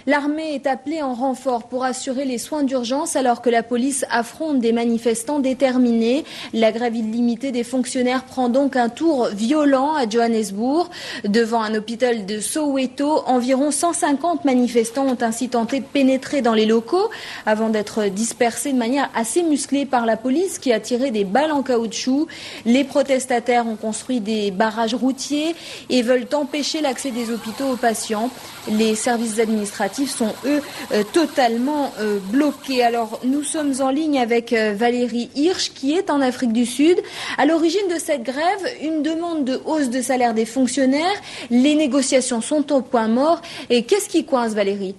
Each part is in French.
L'armée est appelée en renfort pour assurer les soins d'urgence alors que la police affronte des manifestants déterminés. La grève illimitée des fonctionnaires prend donc un tour violent à Johannesburg. Devant un hôpital de Soweto, environ 150 manifestants ont ainsi tenté de pénétrer dans les locaux avant d'être dispersés de manière assez musclée par la police qui a tiré des balles en caoutchouc. Les protestataires ont construit des barrages routiers et veulent empêcher l'accès des hôpitaux aux patients. Les services administratifs sont, eux, totalement bloqués. Alors, nous sommes en ligne avec Valérie Hirsch, qui est en Afrique du Sud. À l'origine de cette grève, une demande de hausse de salaire des fonctionnaires. Les négociations sont au point mort. Et qu'est-ce qui coince, Valérie ?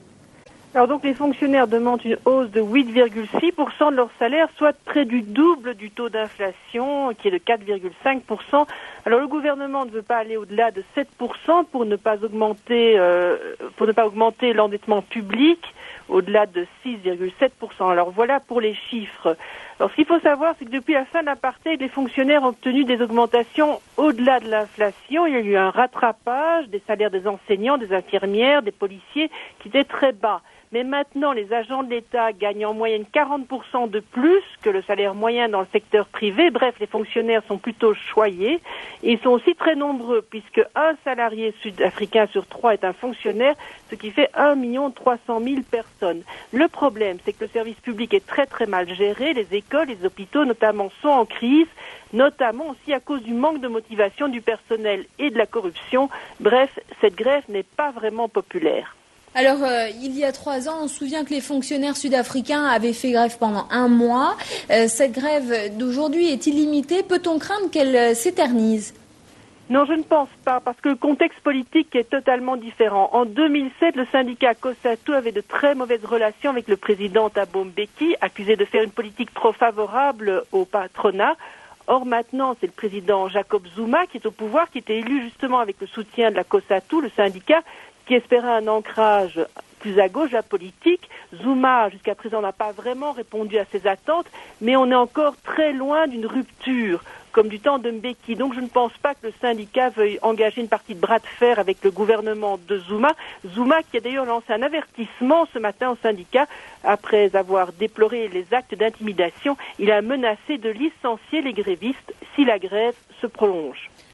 Alors donc les fonctionnaires demandent une hausse de 8,6% de leur salaire, soit près du double du taux d'inflation qui est de 4,5%. Alors le gouvernement ne veut pas aller au-delà de 7% pour ne pas augmenter l'endettement public au-delà de 6,7%. Alors voilà pour les chiffres. Alors ce qu'il faut savoir, c'est que depuis la fin de l'apartheid, les fonctionnaires ont obtenu des augmentations au-delà de l'inflation. Il y a eu un rattrapage des salaires des enseignants, des infirmières, des policiers qui étaient très bas. Mais maintenant, les agents de l'État gagnent en moyenne 40% de plus que le salaire moyen dans le secteur privé. Bref, les fonctionnaires sont plutôt choyés. Et ils sont aussi très nombreux, puisque un salarié sud-africain sur 3 est un fonctionnaire, ce qui fait 1 300 000 personnes. Le problème, c'est que le service public est très très mal géré. Les écoles, les hôpitaux notamment sont en crise, notamment aussi à cause du manque de motivation du personnel et de la corruption. Bref, cette grève n'est pas vraiment populaire. Alors, il y a 3 ans, on se souvient que les fonctionnaires sud-africains avaient fait grève pendant 1 mois. Cette grève d'aujourd'hui est illimitée. Peut-on craindre qu'elle s'éternise ? Non, je ne pense pas, parce que le contexte politique est totalement différent. En 2007, le syndicat COSATU avait de très mauvaises relations avec le président Thabo Mbeki, accusé de faire une politique trop favorable au patronat. Or maintenant, c'est le président Jacob Zuma qui est au pouvoir, qui était élu justement avec le soutien de la COSATU, le syndicat, qui espérait un ancrage plus à gauche de la politique. Zuma, jusqu'à présent, n'a pas vraiment répondu à ses attentes, mais on est encore très loin d'une rupture, comme du temps de Mbeki. Donc je ne pense pas que le syndicat veuille engager une partie de bras de fer avec le gouvernement de Zuma. Zuma qui a d'ailleurs lancé un avertissement ce matin au syndicat après avoir déploré les actes d'intimidation. Il a menacé de licencier les grévistes si la grève se prolonge.